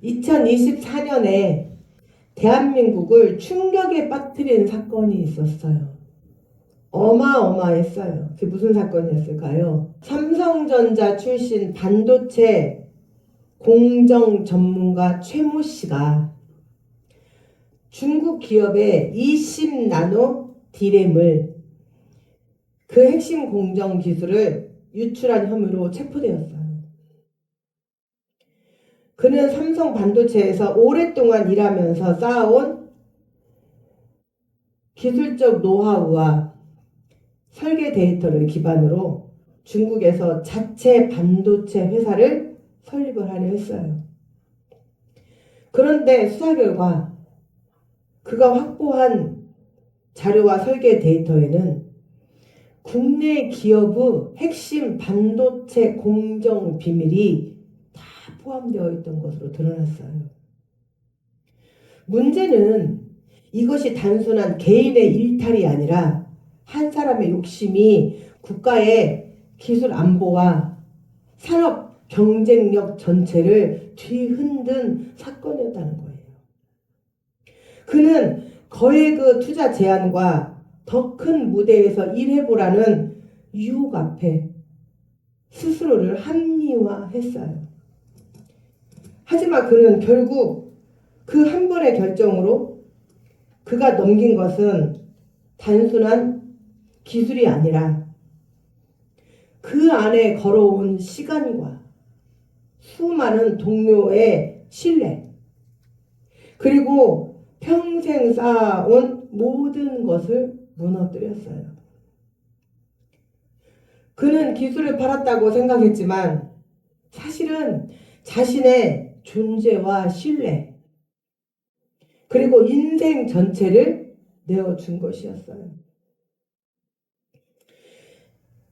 2024년에 대한민국을 충격에 빠뜨린 사건이 있었어요. 어마어마했어요. 그게 무슨 사건이었을까요? 삼성전자 출신 반도체 공정 전문가 최모 씨가 중국 기업의 20나노 D램을 그 핵심 공정 기술을 유출한 혐의로 체포되었어요. 그는 삼성 반도체에서 오랫동안 일하면서 쌓아온 기술적 노하우와 설계 데이터를 기반으로 중국에서 자체 반도체 회사를 설립을 하려 했어요. 그런데 수사 결과 그가 확보한 자료와 설계 데이터에는 국내 기업의 핵심 반도체 공정 비밀이 다 포함되어 있던 것으로 드러났어요. 문제는 이것이 단순한 개인의 일탈이 아니라 한 사람의 욕심이 국가의 기술 안보와 산업 경쟁력 전체를 뒤흔든 사건이었다는 거예요. 그는 거액의 투자 제안과 더 큰 무대에서 일해보라는 유혹 앞에 스스로를 합리화했어요. 하지만 그는 결국 그 한 번의 결정으로 그가 넘긴 것은 단순한 기술이 아니라 그 안에 걸어온 시간과 수많은 동료의 신뢰, 그리고 평생 쌓아온 모든 것을 무너뜨렸어요. 그는 기술을 팔았다고 생각했지만 사실은 자신의 존재와 신뢰, 그리고 인생 전체를 내어준 것이었어요.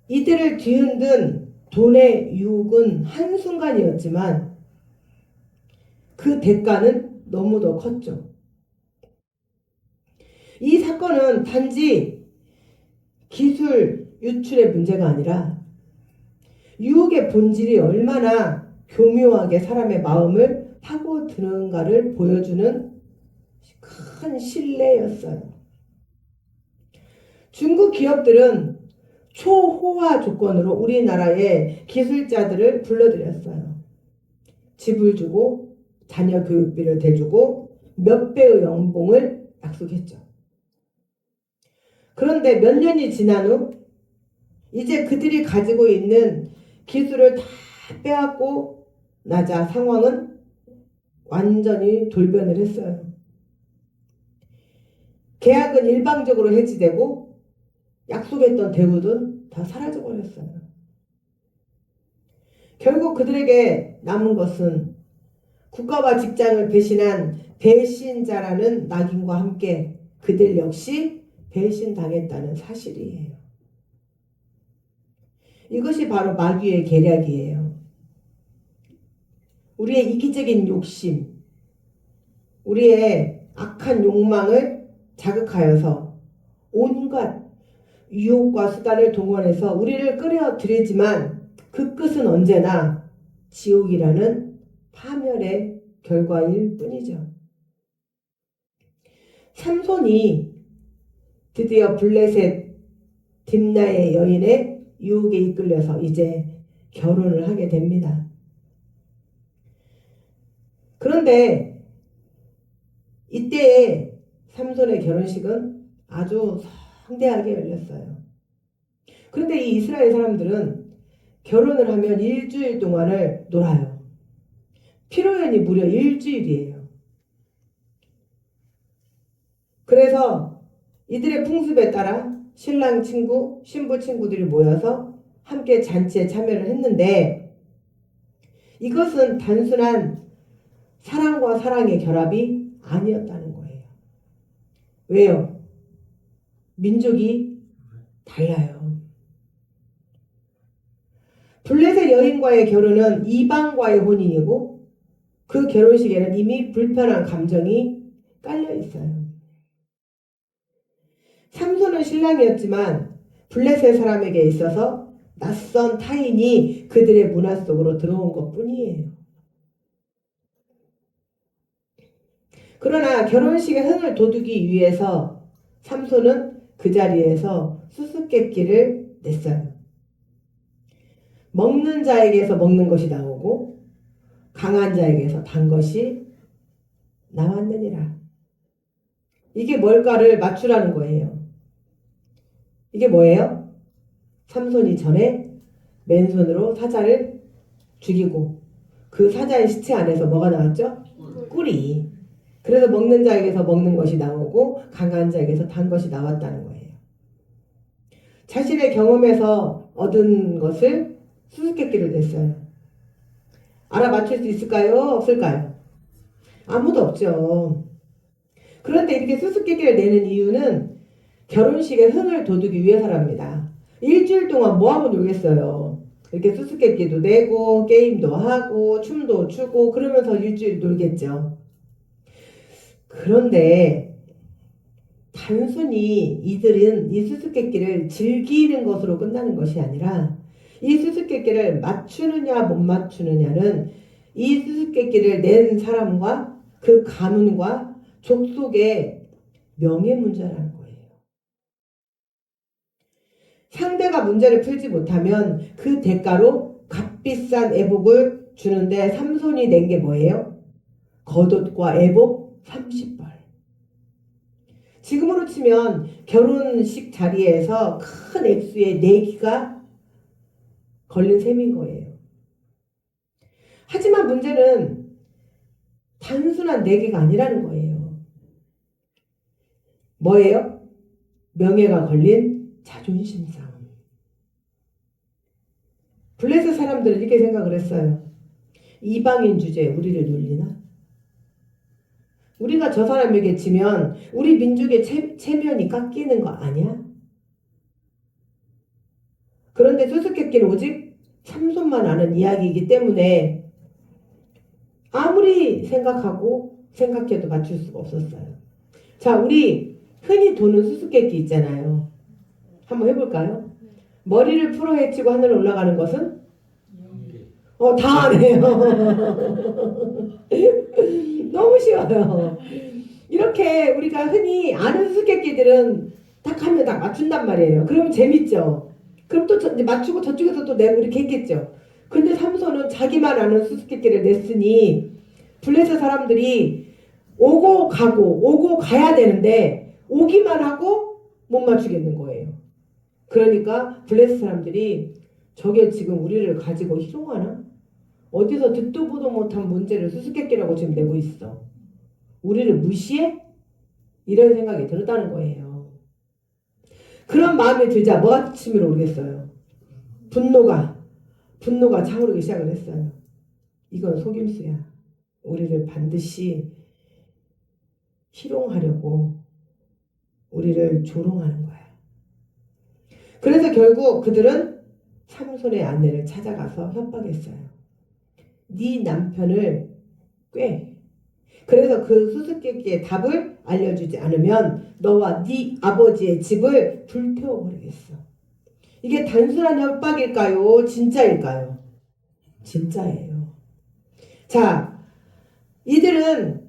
이들을 뒤흔든 돈의 유혹은 한순간이었지만 그 대가는 너무도 컸죠. 이 사건은 단지 기술 유출의 문제가 아니라 유혹의 본질이 얼마나 교묘하게 사람의 마음을 파고드는가를 보여주는 큰 신뢰였어요. 중국 기업들은 초호화 조건으로 우리나라의 기술자들을 불러들였어요. 집을 주고 자녀 교육비를 대주고 몇 배의 연봉을 약속했죠. 그런데 몇 년이 지난 후 이제 그들이 가지고 있는 기술을 다 빼앗고 나자 상황은 완전히 돌변을 했어요. 계약은 일방적으로 해지되고 약속했던 대우는 다 사라져버렸어요. 결국 그들에게 남은 것은 국가와 직장을 배신한 배신자라는 낙인과 함께 그들 역시 배신당했다는 사실이에요. 이것이 바로 마귀의 계략이에요. 우리의 이기적인 욕심, 우리의 악한 욕망을 자극하여서 온갖 유혹과 수단을 동원해서 우리를 끌어들이지만 그 끝은 언제나 지옥이라는 파멸의 결과일 뿐이죠. 삼손이 드디어 블레셋 딥나의 여인의 유혹에 이끌려서 이제 결혼을 하게 됩니다. 그런데 이때의 삼손의 결혼식은 아주 성대하게 열렸어요. 그런데 이 이스라엘 사람들은 결혼을 하면 일주일 동안을 놀아요. 피로연이 무려 일주일이에요. 그래서 이들의 풍습에 따라 신랑 친구, 신부 친구들이 모여서 함께 잔치에 참여를 했는데 이것은 단순한 사랑과 사랑의 결합이 아니었다는 거예요. 왜요? 민족이 달라요. 블레셋 여인과의 결혼은 이방과의 혼인이고 그 결혼식에는 이미 불편한 감정이 깔려 있어요. 삼손은 신랑이었지만 블레셋 사람에게 있어서 낯선 타인이 그들의 문화 속으로 들어온 것 뿐이에요. 그러나 결혼식의 흥을 돋우기 위해서 삼손은 그 자리에서 수수께끼를 냈어요. 먹는 자에게서 먹는 것이 나오고 강한 자에게서 단 것이 나왔느니라. 이게 뭘까를 맞추라는 거예요. 이게 뭐예요? 삼손이 전에 맨손으로 사자를 죽이고 그 사자의 시체 안에서 뭐가 나왔죠? 꿀이. 그래서 먹는 자에게서 먹는 것이 나오고 강한 자에게서 단 것이 나왔다는 거예요. 자신의 경험에서 얻은 것을 수수께끼를 냈어요. 알아맞힐 수 있을까요? 없을까요? 아무도 없죠. 그런데 이렇게 수수께끼를 내는 이유는 결혼식의 흥을 돋우기 위해서랍니다. 일주일 동안 뭐하고 놀겠어요. 이렇게 수수께끼도 내고 게임도 하고 춤도 추고 그러면서 일주일 놀겠죠. 그런데 단순히 이들은 이 수수께끼를 즐기는 것으로 끝나는 것이 아니라 이 수수께끼를 맞추느냐 못 맞추느냐는 이 수수께끼를 낸 사람과 그 가문과 족속의 명예 문제라는 거예요. 상대가 문제를 풀지 못하면 그 대가로 값비싼 애복을 주는데 삼손이 낸 게 뭐예요? 겉옷과 애복 30벌. 지금으로 치면 결혼식 자리에서 큰 액수의 내기가 걸린 셈인 거예요. 하지만 문제는 단순한 내기가 아니라는 거예요. 뭐예요? 명예가 걸린 자존심 싸움. 블레셋 사람들은 이렇게 생각을 했어요. 이방인 주제에 우리를 놀리나? 우리가 저 사람에게 지면 우리 민족의 체면이 깎이는 거 아니야? 그런데 수수께끼는 오직 삼손만 아는 이야기이기 때문에 아무리 생각해도 맞출 수가 없었어요. 자, 우리 흔히 도는 수수께끼 있잖아요. 한번 해볼까요? 머리를 풀어 헤치고 하늘 올라가는 것은? 다 아네요. 너무 쉬워요. 이렇게 우리가 흔히 아는 수수께끼들은 딱 하면 딱 맞춘단 말이에요. 그러면 재밌죠. 그럼 또 맞추고 저쪽에서 또 내고 이렇게 했겠죠. 근데 삼손은 자기만 아는 수수께끼를 냈으니 블레셋 사람들이 오고 가고 오고 가야 되는데 오기만 하고 못 맞추겠는 거예요. 그러니까 블레셋 사람들이 저게 지금 우리를 가지고 희롱하나? 어디서 듣도 보도 못한 문제를 수수께끼라고 지금 내고 있어. 우리를 무시해? 이런 생각이 들었다는 거예요. 그런 마음이 들자 뭐가 치밀어 오르겠어요. 분노가 차오르기 시작을 했어요. 이건 속임수야. 우리를 반드시 희롱하려고 우리를 조롱하는 거야. 그래서 결국 그들은 삼손의 아내를 찾아가서 협박했어요. 네 남편을 꾀. 그래서 그 수수께끼의 답을 알려주지 않으면 너와 네 아버지의 집을 불태워버리겠어. 이게 단순한 협박일까요? 진짜일까요? 진짜예요. 자, 이들은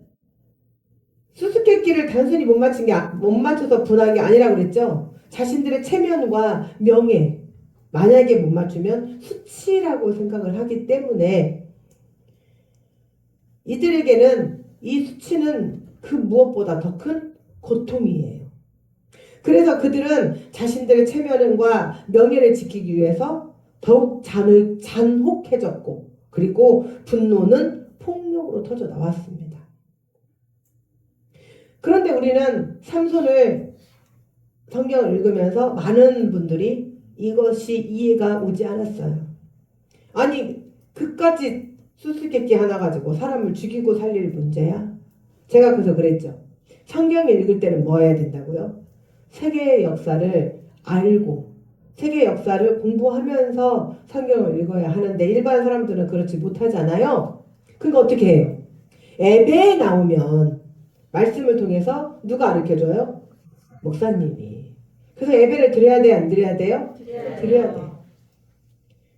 수수께끼를 단순히 못 맞춰서 분한 게 아니라고 그랬죠? 자신들의 체면과 명예, 만약에 못 맞추면 수치라고 생각을 하기 때문에 이들에게는 이 수치는 그 무엇보다 더 큰 고통이에요. 그래서 그들은 자신들의 체면과 명예를 지키기 위해서 더욱 잔혹해졌고 그리고 분노는 폭력으로 터져 나왔습니다. 그런데 우리는 삼손을 성경을 읽으면서 많은 분들이 이것이 이해가 오지 않았어요. 아니 그까지 수수께끼 하나 가지고 사람을 죽이고 살릴 문제야? 제가 그래서 그랬죠. 성경 읽을 때는 뭐 해야 된다고요? 세계의 역사를 알고 세계 역사를 공부하면서 성경을 읽어야 하는데 일반 사람들은 그렇지 못하잖아요. 그러니까 어떻게 해요? 예배에 나오면 말씀을 통해서 누가 가르쳐줘요? 목사님이. 그래서 예배를 드려야 돼요? 안 드려야 돼요? 드려야 돼요.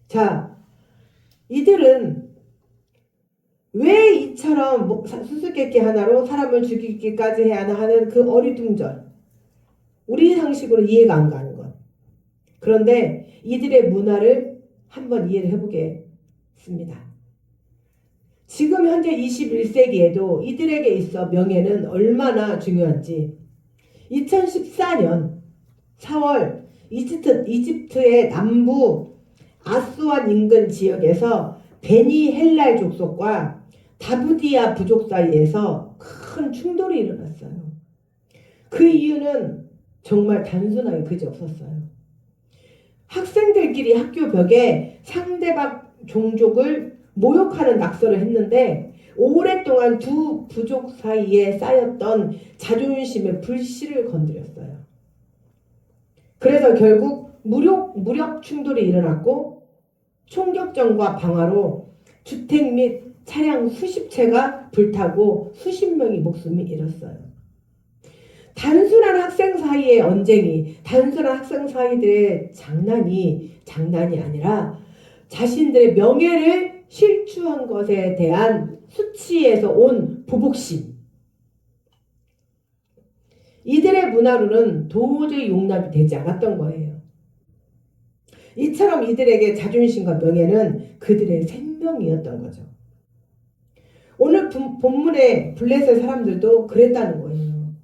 자, 이들은 왜 이처럼 수수께끼 하나로 사람을 죽이기까지 해야 하는 그 어리둥절. 우리 상식으로 이해가 안 가는 것. 그런데 이들의 문화를 한번 이해를 해보겠습니다. 지금 현재 21세기에도 이들에게 있어 명예는 얼마나 중요한지 2014년 4월 이집트의 남부 아스완 인근 지역에서 베니 헬랄 족속과 다부디아 부족 사이에서 큰 충돌이 일어났어요. 그 이유는 정말 단순하게 그지없었어요. 학생들끼리 학교 벽에 상대방 종족을 모욕하는 낙서를 했는데 오랫동안 두 부족 사이에 쌓였던 자존심의 불씨를 건드렸어요. 그래서 결국 무력 충돌이 일어났고 총격전과 방화로 주택 및 차량 수십 채가 불타고 수십 명이 목숨을 잃었어요. 단순한 학생 사이의 언쟁이, 단순한 학생 사이들의 장난이 아니라 자신들의 명예를 실추한 것에 대한 수치에서 온 보복심. 이들의 문화로는 도저히 용납이 되지 않았던 거예요. 이처럼 이들에게 자존심과 명예는 그들의 생명이었던 거죠. 오늘 본문의 블레셋 사람들도 그랬다는 거예요.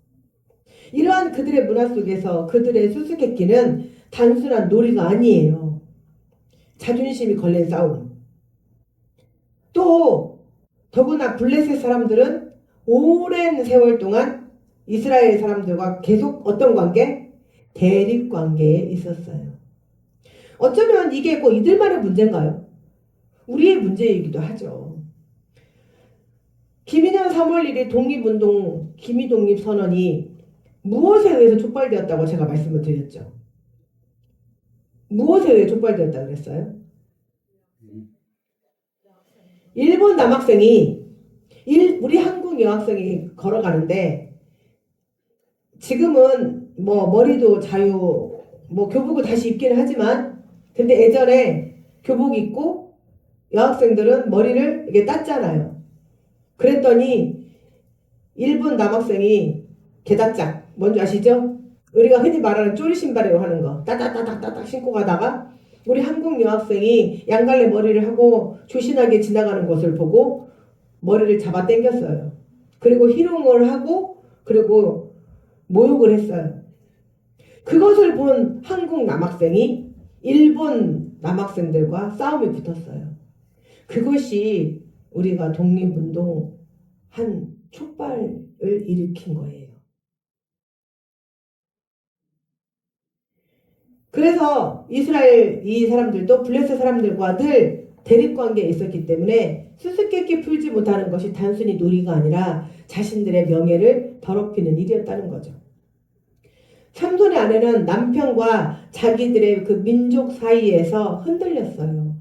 이러한 그들의 문화 속에서 그들의 수수께끼는 단순한 놀이가 아니에요. 자존심이 걸린 싸움. 또 더구나 블레셋 사람들은 오랜 세월 동안 이스라엘 사람들과 계속 어떤 관계? 대립 관계에 있었어요. 어쩌면 이게 꼭 이들만의 문제인가요? 우리의 문제이기도 하죠. 김인현 3월 1일 독립운동 기미독립선언이 무엇에 의해서 촉발되었다고 제가 말씀을 드렸죠. 무엇에 의해 촉발되었다고 그랬어요? 일본 남학생이 우리 한국 여학생이 걸어가는데 지금은 뭐 머리도 교복을 다시 입기는 하지만 근데 예전에 교복 입고 여학생들은 머리를 이렇게 땄잖아요. 그랬더니 일본 남학생이 게다짝 뭔지 아시죠? 우리가 흔히 말하는 쪼리 신발이라고 하는 거 따닥따닥따닥 신고 가다가 우리 한국 여학생이 양갈래 머리를 하고 조신하게 지나가는 것을 보고 머리를 잡아 당겼어요. 그리고 희롱을 하고 그리고 모욕을 했어요. 그것을 본 한국 남학생이 일본 남학생들과 싸움이 붙었어요. 그것이 우리가 독립운동 한 촉발을 일으킨 거예요. 그래서 이스라엘 이 사람들도 블레셋 사람들과 늘 대립관계에 있었기 때문에 수수께끼 풀지 못하는 것이 단순히 놀이가 아니라 자신들의 명예를 더럽히는 일이었다는 거죠. 삼손의 아내는 남편과 자기들의 그 민족 사이에서 흔들렸어요.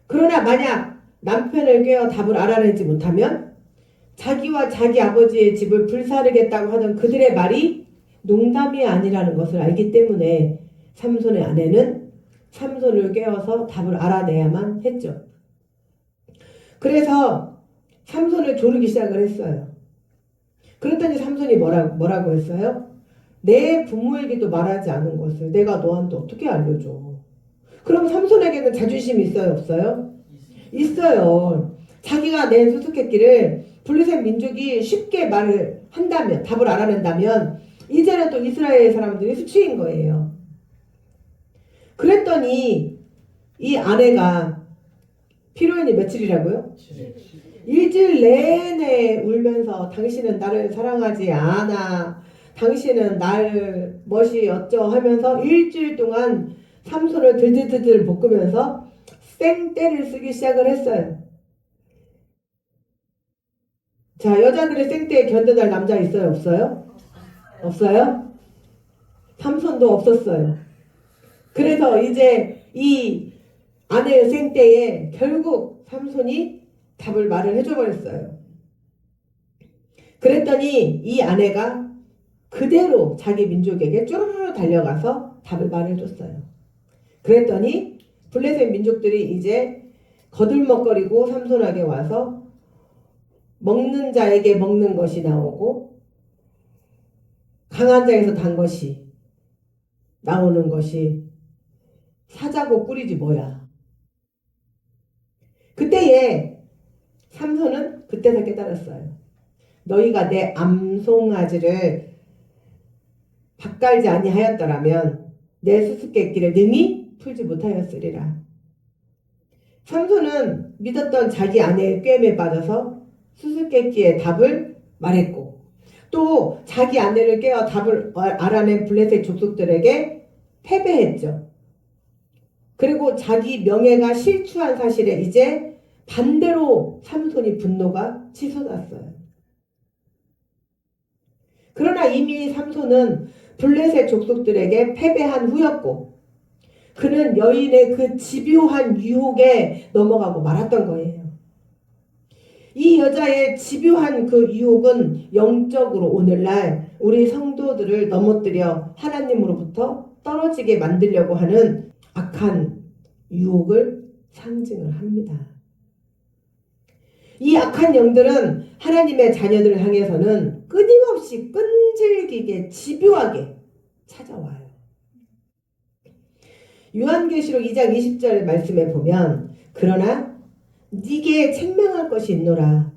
그러나 만약 남편을 꿰어 답을 알아내지 못하면 자기와 자기 아버지의 집을 불사르겠다고 하던 그들의 말이 농담이 아니라는 것을 알기 때문에 삼손의 아내는 삼손을 깨워서 답을 알아내야만 했죠. 그래서 삼손을 조르기 시작을 했어요. 그랬더니 삼손이 뭐라고 했어요? 내 부모에게도 말하지 않은 것을 내가 너한테 어떻게 알려줘? 그럼 삼손에게는 자존심이 있어요? 없어요? 있어요. 자기가 낸 수수께끼를 블레셋 민족이 쉽게 말을 한다면, 답을 알아낸다면 이제는 또 이스라엘 사람들이 수치인 거예요. 그랬더니 이 아내가 피로연이 며칠이라고요? 일주일 내내 울면서 당신은 나를 사랑하지 않아. 당신은 나를 멋이 어쩌 하면서 일주일 동안 삼손을 들들들들 볶으면서 생떼를 쓰기 시작을 했어요. 자, 여자들의 생떼에 견뎌낼 남자 있어요? 없어요? 없어요? 삼손도 없었어요. 그래서 이제 이 아내의 생떼에 결국 삼손이 답을 말을 해줘버렸어요. 그랬더니 이 아내가 그대로 자기 민족에게 쪼르르 달려가서 답을 말해줬어요. 그랬더니 블레셋 민족들이 이제 거들먹거리고 삼손에게 와서 먹는 자에게 먹는 것이 나오고 강한 자에서 단 것이 나오는 것이 사자고 꿀이지 뭐야. 그때에 삼손은 그때서 깨달았어요. 너희가 내 암송아지를 밭갈지 아니하였더라면 내 수수께끼를 능히 풀지 못하였으리라. 삼손은 믿었던 자기 아내의 꾀임에 빠져서 수수께끼의 답을 말했고 또 자기 아내를 깨워 답을 알아낸 블레셋 족속들에게 패배했죠. 그리고 자기 명예가 실추한 사실에 이제 반대로 삼손이 분노가 치솟았어요. 그러나 이미 삼손은 블레셋 족속들에게 패배한 후였고 그는 여인의 그 집요한 유혹에 넘어가고 말았던 거예요. 이 여자의 집요한 그 유혹은 영적으로 오늘날 우리 성도들을 넘어뜨려 하나님으로부터 떨어지게 만들려고 하는 악한 유혹을 상징을 합니다. 이 악한 영들은 하나님의 자녀들을 향해서는 끊임없이 끈질기게 집요하게 찾아와요. 요한계시록 2장 20절 말씀에 보면 그러나 네게 책망할 것이 있노라.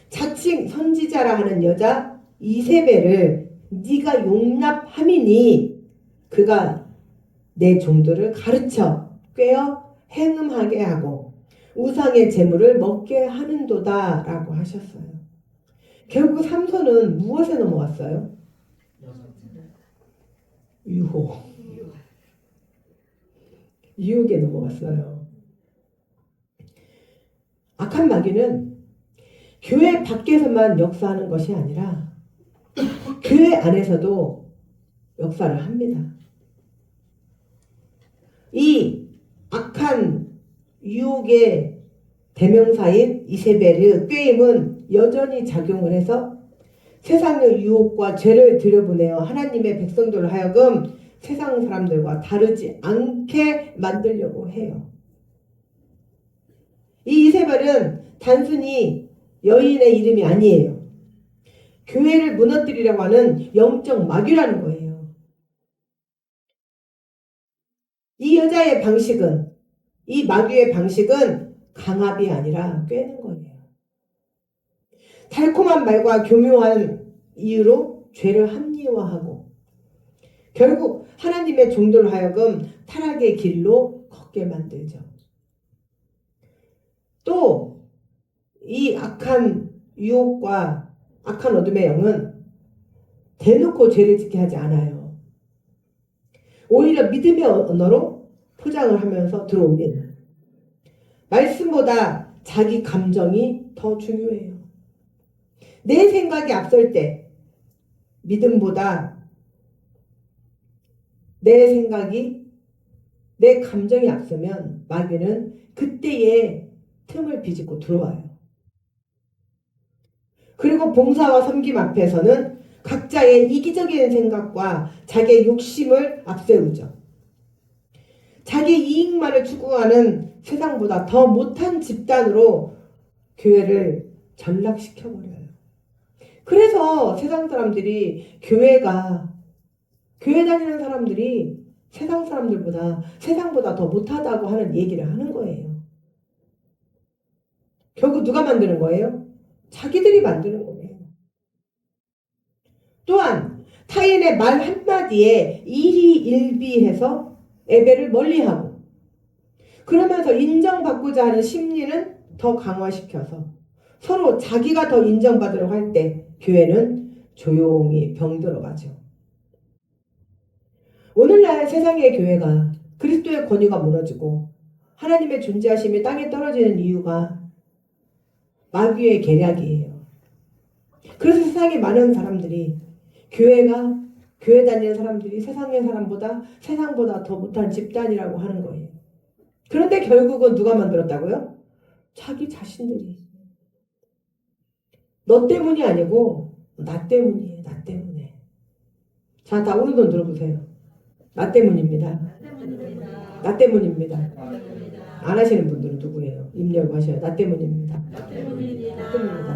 자칭 선지자라 하는 여자 이세벨을 네가 용납함이니 그가 내 종들을 가르쳐 꿰어 행음하게 하고 우상의 재물을 먹게 하는도다 라고 하셨어요. 결국 삼손은 무엇에 넘어갔어요? 유혹에 넘어갔어요. 악한 마귀는 교회 밖에서만 역사하는 것이 아니라 교회 안에서도 역사를 합니다. 이 악한 유혹의 대명사인 이세벨의 꾀임은 여전히 작용을 해서 세상의 유혹과 죄를 들여보내어 하나님의 백성들로 하여금 세상 사람들과 다르지 않게 만들려고 해요. 이 이세벨은 단순히 여인의 이름이 아니에요. 교회를 무너뜨리려고 하는 영적 마귀라는 거예요. 이 여자의 방식은, 이 마귀의 방식은 강압이 아니라 꿰는 거예요. 달콤한 말과 교묘한 이유로 죄를 합리화하고 결국 하나님의 종들로 하여금 타락의 길로 걷게 만들죠. 또 이 악한 유혹과 악한 어둠의 영은 대놓고 죄를 짓게 하지 않아요. 오히려 믿음의 언어로 포장을 하면서 들어오는 말씀보다 자기 감정이 더 중요해요. 내 생각이 앞설 때 믿음보다 내 생각이 내 감정이 앞서면 마귀는 그때에 틈을 비집고 들어와요. 그리고 봉사와 섬김 앞에서는 각자의 이기적인 생각과 자기의 욕심을 앞세우죠. 자기 이익만을 추구하는 세상보다 더 못한 집단으로 교회를 전락시켜버려요. 그래서 세상 사람들이 교회 다니는 사람들이 세상보다 더 못하다고 하는 얘기를 하는 거예요. 결국 누가 만드는 거예요? 자기들이 만드는 거예요. 또한 타인의 말 한마디에 일희일비해서 예배를 멀리하고 그러면서 인정받고자 하는 심리는 더 강화시켜서 서로 자기가 더 인정받으려고 할 때 교회는 조용히 병들어가죠. 오늘날 세상의 교회가 그리스도의 권위가 무너지고 하나님의 존재하심이 땅에 떨어지는 이유가 마귀의 계략이에요. 그래서 세상에 많은 사람들이 교회 다니는 사람들이 세상보다 더 못한 집단이라고 하는 거예요. 그런데 결국은 누가 만들었다고요? 자기 자신들이. 너 때문이 아니고 나 때문이에요. 나 때문에. 자, 다 오른손 들어보세요. 나 때문입니다. 나 때문입니다. 안 하시는 분들은 누구예요? 입력하셔요. 나 때문입니다. 나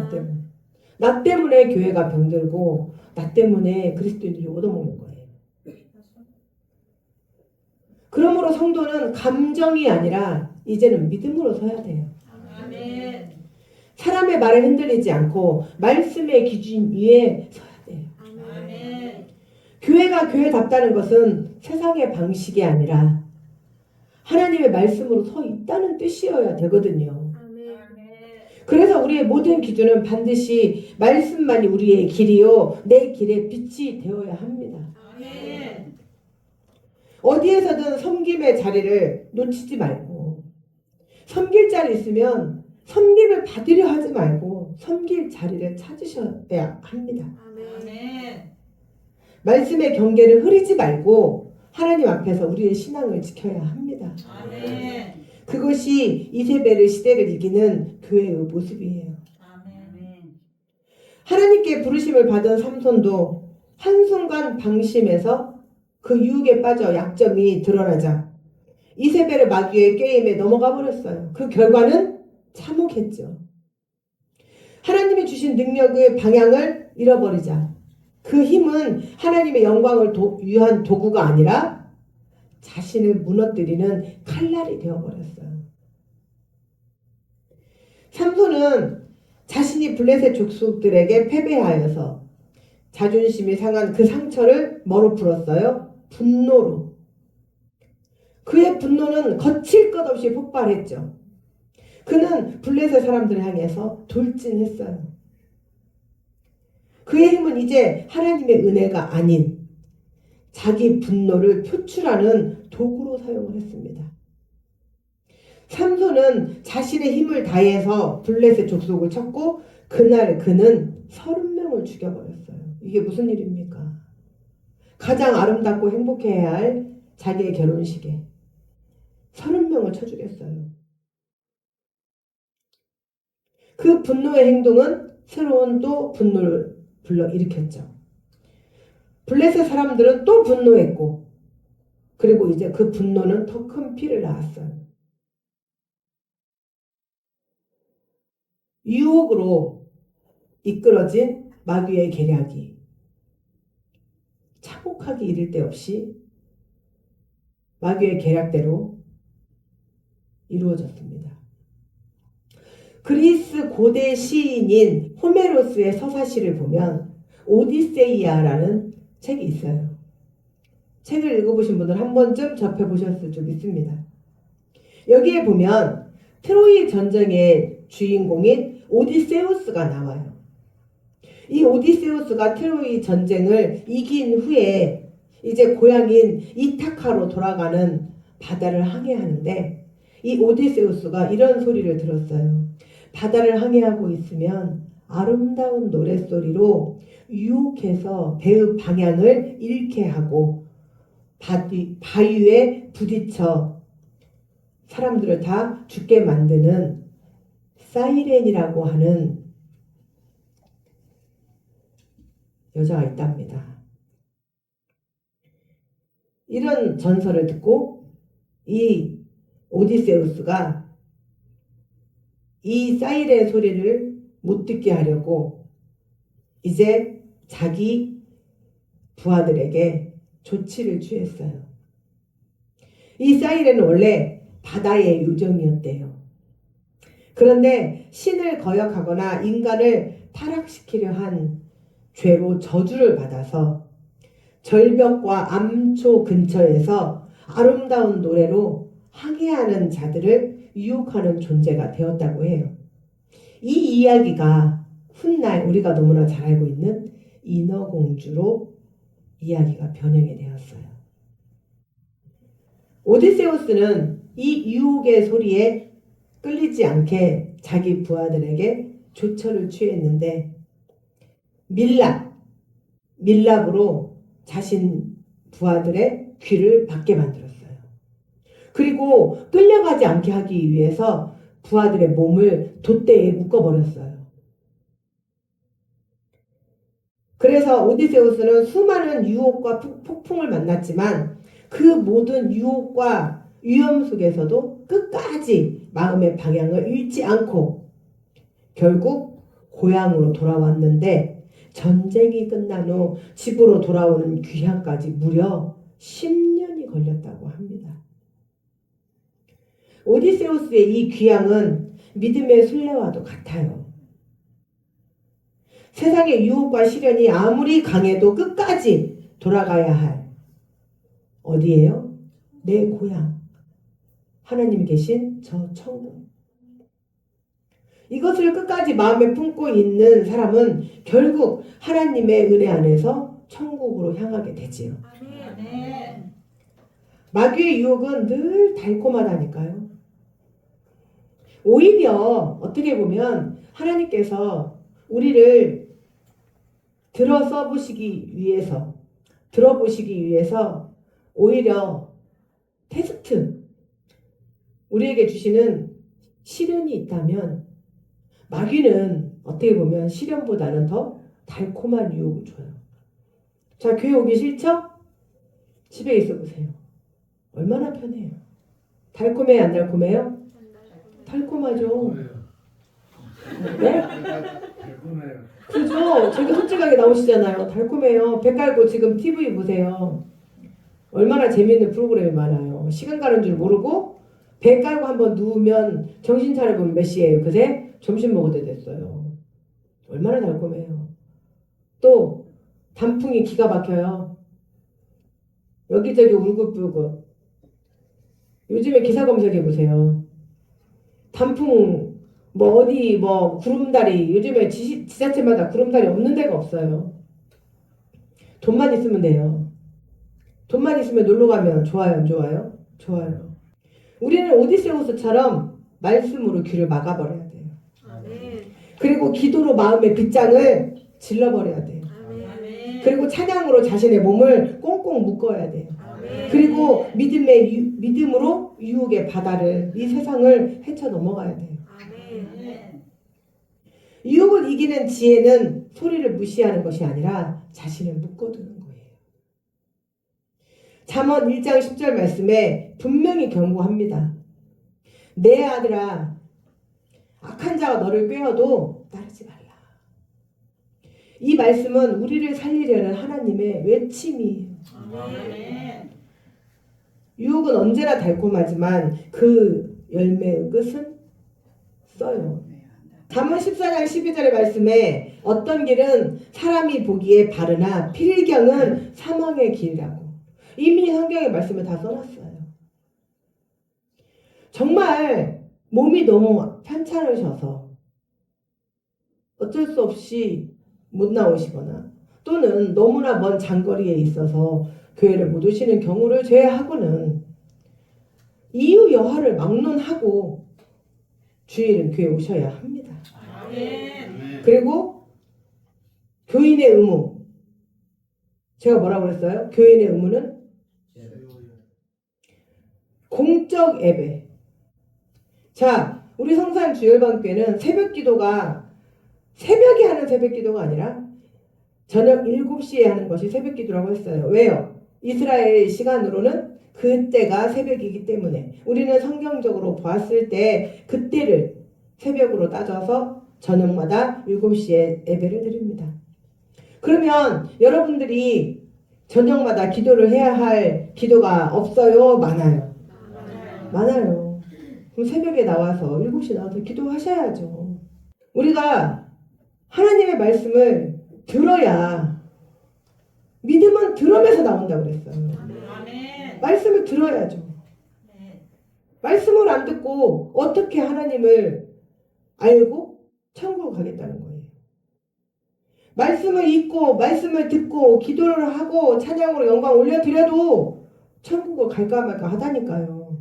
때문에. 나 때문에 교회가 병들고 나 때문에 그리스도인들이 얻어먹는 거예요. 그러므로 성도는 감정이 아니라 이제는 믿음으로 서야 돼요. 아멘. 사람의 말에 흔들리지 않고 말씀의 기준 위에 서야 돼요. 아멘. 교회가 교회답다는 것은 세상의 방식이 아니라 하나님의 말씀으로 서 있다는 뜻이어야 되거든요. 아멘. 그래서 우리의 모든 기준은 반드시 말씀만이 우리의 길이요 내 길의 빛이 되어야 합니다. 아멘. 어디에서든 섬김의 자리를 놓치지 말고 섬길 자리 있으면 섬김을 받으려 하지 말고 섬길 자리를 찾으셔야 합니다. 아멘. 말씀의 경계를 흐리지 말고 하나님 앞에서 우리의 신앙을 지켜야 합니다. 아멘. 그것이 이세벨의 시대를 이기는 교회의 모습이에요. 아멘. 하나님께 부르심을 받은 삼손도 한순간 방심해서 그 유혹에 빠져 약점이 드러나자 이세벨의 마귀의 게임에 넘어가 버렸어요. 그 결과는 참혹했죠. 하나님이 주신 능력의 방향을 잃어버리자 그 힘은 하나님의 영광을 위한 도구가 아니라 자신을 무너뜨리는 칼날이 되어버렸어요. 삼손은 자신이 블레셋 족속들에게 패배하여서 자존심이 상한 그 상처를 뭐로 풀었어요? 분노로. 그의 분노는 거칠 것 없이 폭발했죠. 그는 블레셋 사람들을 향해서 돌진했어요. 그의 힘은 이제 하나님의 은혜가 아닌 자기 분노를 표출하는 도구로 사용을 했습니다. 삼손은 자신의 힘을 다해서 블레셋 족속을 쳤고 그날 그는 30명을 죽여버렸어요. 이게 무슨 일입니까? 가장 아름답고 행복해야 할 자기의 결혼식에 30명을 쳐 죽였어요. 그 분노의 행동은 새로운 또 분노를 불러일으켰죠. 블레셋 사람들은 또 분노했고 그리고 이제 그 분노는 더 큰 피를 낳았어요. 유혹으로 이끌어진 마귀의 계략이 참혹하기 이를 데 없이 마귀의 계략대로 이루어졌습니다. 그리스 고대 시인인 호메로스의 서사시를 보면 오디세이아라는 책이 있어요. 책을 읽어보신 분들 한 번쯤 접해보셨을 줄 믿습니다. 여기에 보면 트로이 전쟁의 주인공인 오디세우스가 나와요. 이 오디세우스가 트로이 전쟁을 이긴 후에 이제 고향인 이타카로 돌아가는 바다를 항해하는데 이 오디세우스가 이런 소리를 들었어요. 바다를 항해하고 있으면 아름다운 노랫소리로 유혹해서 배의 방향을 잃게 하고 바위에 부딪혀 사람들을 다 죽게 만드는 사이렌이라고 하는 여자가 있답니다. 이런 전설을 듣고 이 오디세우스가 이 사이렌 소리를 못 듣게 하려고 이제 자기 부하들에게 조치를 취했어요. 이 사이렌은 원래 바다의 요정이었대요. 그런데 신을 거역하거나 인간을 타락시키려 한 죄로 저주를 받아서 절벽과 암초 근처에서 아름다운 노래로 항해하는 자들을 유혹하는 존재가 되었다고 해요. 이 이야기가 훗날 우리가 너무나 잘 알고 있는 인어공주로 이야기가 변형이 되었어요. 오디세우스는 이 유혹의 소리에 끌리지 않게 자기 부하들에게 조처를 취했는데 밀랍으로 자신 부하들의 귀를 받게 만들었어요. 그리고 끌려가지 않게 하기 위해서 부하들의 몸을 돛대에 묶어버렸어요. 그래서 오디세우스는 수많은 유혹과 폭풍을 만났지만 그 모든 유혹과 위험 속에서도 끝까지 마음의 방향을 잃지 않고 결국 고향으로 돌아왔는데 전쟁이 끝난 후 집으로 돌아오는 귀향까지 무려 10년이 걸렸다고 합니다. 오디세우스의 이 귀향은 믿음의 순례와도 같아요. 세상의 유혹과 시련이 아무리 강해도 끝까지 돌아가야 할 어디예요? 내 고향. 하나님이 계신 저 천국. 이것을 끝까지 마음에 품고 있는 사람은 결국 하나님의 은혜 안에서 천국으로 향하게 되지요. 아멘. 마귀의 유혹은 늘 달콤하다니까요. 오히려 어떻게 보면 하나님께서 우리를 들어보시기 위해서 오히려 테스트, 우리에게 주시는 시련이 있다면 마귀는 어떻게 보면 시련보다는 더 달콤한 유혹을 줘요. 자, 교회 오기 싫죠? 집에 있어 보세요. 얼마나 편해요. 달콤해요, 안 달콤해요? 달콤하죠. 네? 달콤해요. 그죠? 저기 솔직하게 나오시잖아요. 달콤해요. 배 깔고 지금 TV 보세요. 얼마나 재미있는 프로그램이 많아요. 시간 가는 줄 모르고 배 깔고 한번 누우면 정신 차려보면 몇 시예요? 그새 점심 먹을 때 됐어요. 얼마나 달콤해요. 또 단풍이 기가 막혀요. 여기저기 울긋불긋. 요즘에 기사 검색해 보세요. 단풍 어디 구름다리, 요즘에 지자체마다 구름다리 없는 데가 없어요. 돈만 있으면 돼요. 돈만 있으면 놀러 가면 좋아요, 안 좋아요? 좋아요. 우리는 오디세우스처럼 말씀으로 귀를 막아버려야 돼요. 그리고 기도로 마음의 빗장을 질러버려야 돼요. 아멘. 그리고 찬양으로 자신의 몸을 꽁꽁 묶어야 돼요. 아멘. 그리고 믿음으로 유혹의 바다를, 이 세상을 헤쳐 넘어가야 돼요. 아멘. 유혹을 이기는 지혜는 소리를 무시하는 것이 아니라 자신을 묶어두는 거예요. 잠언 1장 10절 말씀에 분명히 경고합니다. 내 아들아, 악한 자가 너를 꾀어도 따르지 말라. 이 말씀은 우리를 살리려는 하나님의 외침이에요. 아멘. 유혹은 언제나 달콤하지만 그 열매의 끝은 써요. 잠언 14장 12절의 말씀에 어떤 길은 사람이 보기에 바르나 필경은 사망의 길이라고. 이미 성경의 말씀에 다 써놨어요. 정말 몸이 너무 편찮으셔서 어쩔 수 없이 못 나오시거나 또는 너무나 먼 장거리에 있어서 교회를 못 오시는 경우를 제외하고는 이유 여하를 막론하고 주일은 교회 오셔야 합니다. 아멘. 그리고 교인의 의무, 제가 뭐라고 그랬어요? 교인의 의무는 공적 예배. 자, 우리 성산 주일반교회는 새벽 기도가 새벽에 하는 새벽 기도가 아니라 저녁 7시에 하는 것이 새벽 기도라고 했어요. 왜요? 이스라엘 시간으로는 그때가 새벽이기 때문에 우리는 성경적으로 보았을 때 그때를 새벽으로 따져서 저녁마다 7시에 예배를 드립니다. 그러면 여러분들이 저녁마다 기도를 해야 할 기도가 없어요? 많아요? 많아요. 그럼 새벽에 나와서 7시에 나와서 기도하셔야죠. 우리가 하나님의 말씀을 들어야, 믿음은 들으면서 나온다고 그랬어요. 아멘. 말씀을 들어야죠. 말씀을 안 듣고 어떻게 하나님을 알고 천국을 가겠다는 거예요. 말씀을 읽고 말씀을 듣고 기도를 하고 찬양으로 영광 올려드려도 천국을 갈까 말까 하다니까요.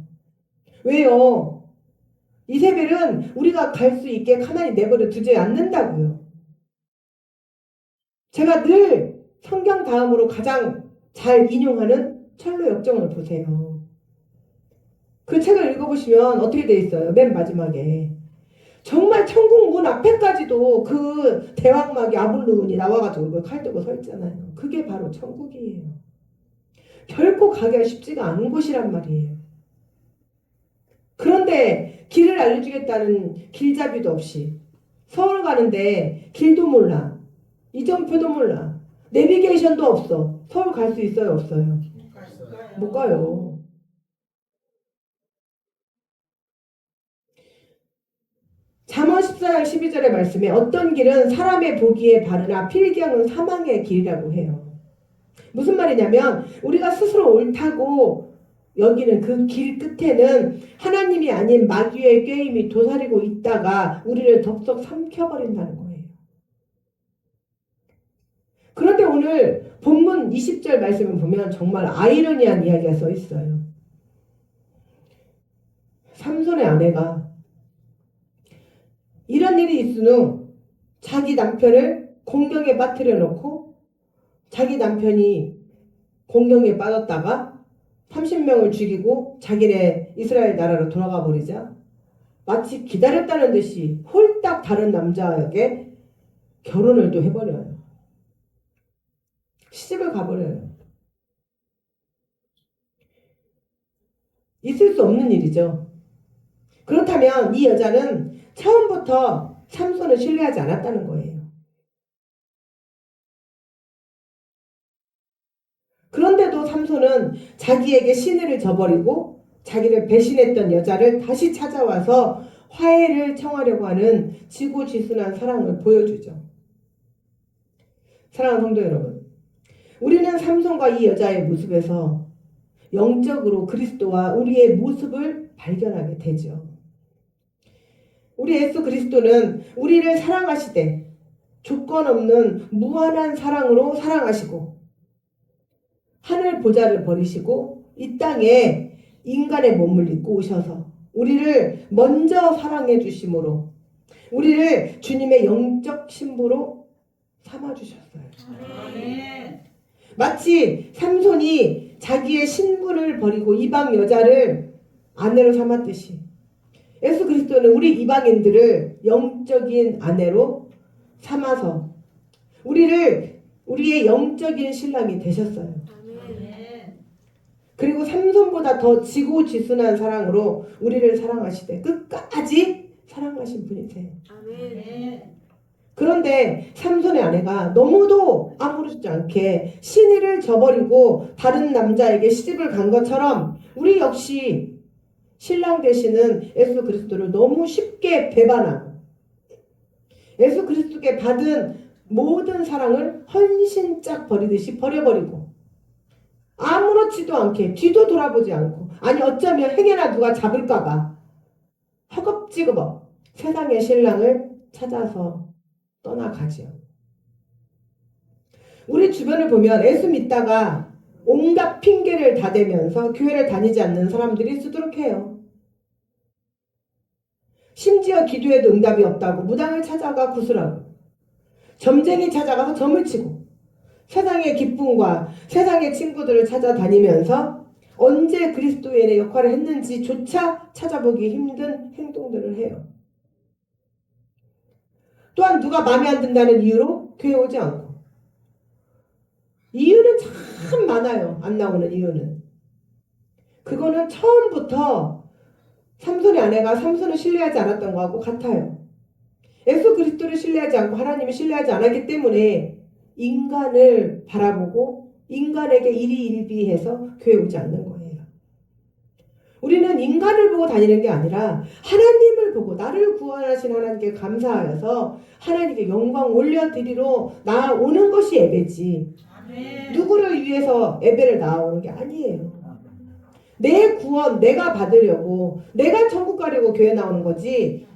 왜요? 이세벨은 우리가 갈 수 있게 가만히 내버려 두지 않는다고요. 제가 늘 성경 다음으로 가장 잘 인용하는 철로 역정을 보세요. 그 책을 읽어보시면 어떻게 돼 있어요? 맨 마지막에 정말 천국 문 앞에까지도 그 대왕마귀 아볼론이 나와가지고 그걸 칼 들고 서 있잖아요. 그게 바로 천국이에요. 결코 가기가 쉽지가 않은 곳이란 말이에요. 그런데 길을 알려주겠다는 길잡이도 없이 서울 가는데 길도 몰라. 이정표도 몰라. 내비게이션도 없어. 서울 갈 수 있어요, 없어요? 못 가요. 잠언 14장 12절의 말씀에 어떤 길은 사람의 보기에 바르나 필경은 사망의 길이라고 해요. 무슨 말이냐면 우리가 스스로 옳다고 여기는 그 길 끝에는 하나님이 아닌 마귀의 꾀임이 도사리고 있다가 우리를 덥석 삼켜버린다는 거예요. 그런데 오늘 본문 20절 말씀을 보면 정말 아이러니한 이야기가 써 있어요. 삼손의 아내가 이런 일이 있은 후 자기 남편을 공경에 빠뜨려 놓고 자기 남편이 공경에 빠졌다가 30명을 죽이고 자기네 이스라엘 나라로 돌아가 버리자 마치 기다렸다는 듯이 홀딱 다른 남자에게 결혼을 또 해버려요. 시집을 가버려요. 있을 수 없는 일이죠. 그렇다면 이 여자는 처음부터 삼손을 신뢰하지 않았다는 거예요. 그런데도 삼손은 자기에게 신의를 저버리고 자기를 배신했던 여자를 다시 찾아와서 화해를 청하려고 하는 지고지순한 사랑을 보여주죠. 사랑하는 성도 여러분, 우리는 삼손과 이 여자의 모습에서 영적으로 그리스도와 우리의 모습을 발견하게 되죠. 우리 예수 그리스도는 우리를 사랑하시되 조건 없는 무한한 사랑으로 사랑하시고 하늘 보좌를 버리시고 이 땅에 인간의 몸을 입고 오셔서 우리를 먼저 사랑해 주심으로 우리를 주님의 영적 신부로 삼아 주셨어요. 아멘. 마치 삼손이 자기의 신분을 버리고 이방 여자를 아내로 삼았듯이 예수 그리스도는 우리 이방인들을 영적인 아내로 삼아서 우리의 영적인 신랑이 되셨어요. 아멘. 그리고 삼손보다 더 지고지순한 사랑으로 우리를 사랑하시되 끝까지 사랑하신 분이세요. 아멘. 그런데 삼손의 아내가 너무도 아무렇지 않게 신의를 저버리고 다른 남자에게 시집을 간 것처럼 우리 역시 신랑 되시는 예수 그리스도를 너무 쉽게 배반하고 예수 그리스도께 받은 모든 사랑을 헌신짝 버리듯이 버려버리고 아무렇지도 않게 뒤도 돌아보지 않고 아니 어쩌면 행여나 누가 잡을까봐 허겁지겁 세상의 신랑을 찾아서 떠나가지요. 우리 주변을 보면 예수 믿다가 온갖 핑계를 다 대면서 교회를 다니지 않는 사람들이 수두룩해요. 심지어 기도에도 응답이 없다고 무당을 찾아가 구슬하고 점쟁이 찾아가서 점을 치고 세상의 기쁨과 세상의 친구들을 찾아다니면서 언제 그리스도인의 역할을 했는지조차 찾아보기 힘든 행동들을 해요. 또한 누가 마음에 안 든다는 이유로 교회 오지 않고 이유는 참 많아요. 안 나오는 이유는. 그거는 처음부터 삼손의 아내가 삼손을 신뢰하지 않았던 거하고 같아요. 예수 그리스도를 신뢰하지 않고 하나님을 신뢰하지 않았기 때문에 인간을 바라보고 인간에게 일희일비해서 교회 오지 않는 거예요. 우리는 인간을 보고 다니는 게 아니라 하나님을 보고 나를 구원하신 하나님께 감사하여서 하나님께 영광 올려드리러 나오는 것이 예배지. 아멘. 누구를 위해서 예배를 나오는 게 아니에요. 내 구원 내가 받으려고 내가 천국 가려고 교회 나오는 거지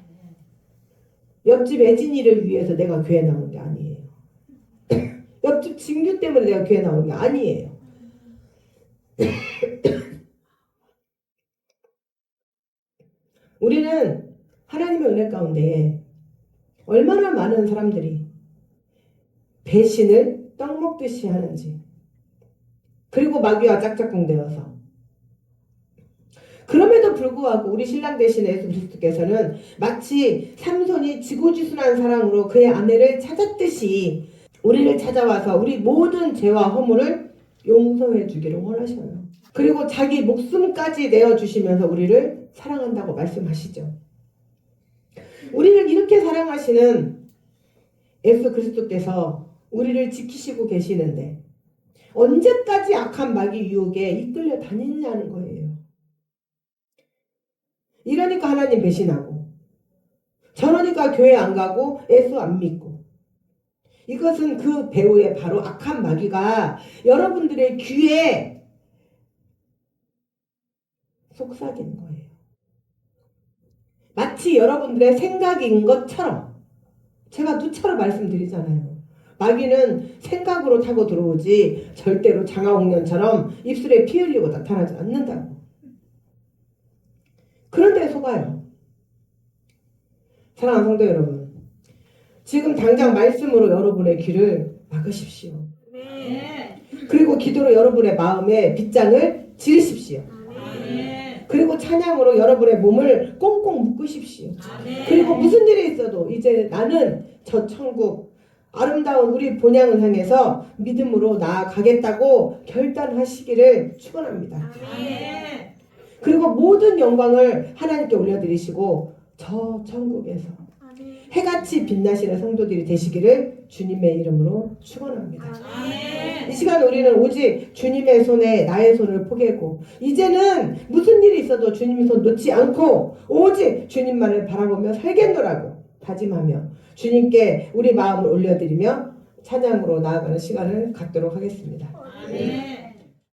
옆집 애진이를 위해서 내가 교회 나오는 게 아니에요. 옆집 진규 때문에 내가 교회 나오는 게 아니에요. 우리는 하나님의 은혜 가운데 얼마나 많은 사람들이 배신을 떡 먹듯이 하는지 그리고 마귀와 짝짝꿍되어서 그럼에도 불구하고 우리 신랑 되신 예수 그리스도께서는 마치 삼손이 지고지순한 사랑으로 그의 아내를 찾았듯이 우리를 찾아와서 우리 모든 죄와 허물을 용서해 주기를 원하셔요. 그리고 자기 목숨까지 내어주시면서 우리를 사랑한다고 말씀하시죠. 우리를 이렇게 사랑하시는 예수 그리스도께서 우리를 지키시고 계시는데 언제까지 악한 마귀 유혹에 이끌려 다니느냐는 거예요. 이러니까 하나님 배신하고, 저러니까 교회 안 가고 예수 안 믿고, 이것은 그 배후에 바로 악한 마귀가 여러분들의 귀에 속삭이는 거예요. 마치 여러분들의 생각인 것처럼, 제가 누차로 말씀드리잖아요. 마귀는 생각으로 타고 들어오지 절대로 장화홍련처럼 입술에 피 흘리고 나타나지 않는다고. 그런데 속아요. 사랑하는 성도 여러분, 지금 당장 말씀으로 여러분의 귀를 막으십시오. 아멘. 그리고 기도로 여러분의 마음에 빗장을 지르십시오. 아멘. 그리고 찬양으로 여러분의 몸을 꽁꽁 묶으십시오. 아멘. 그리고 무슨 일이 있어도 이제 나는 저 천국 아름다운 우리 본향을 향해서 믿음으로 나아가겠다고 결단하시기를 축원합니다. 아멘. 그리고 모든 영광을 하나님께 올려드리시고 저 천국에서 해같이 빛나시는 성도들이 되시기를 주님의 이름으로 축원합니다. 아멘. 이 시간 우리는 오직 주님의 손에 나의 손을 포개고, 이제는 무슨 일이 있어도 주님의 손 놓지 않고 오직 주님만을 바라보며 살겠노라고 다짐하며 주님께 우리 마음을 올려드리며 찬양으로 나아가는 시간을 갖도록 하겠습니다. 아멘.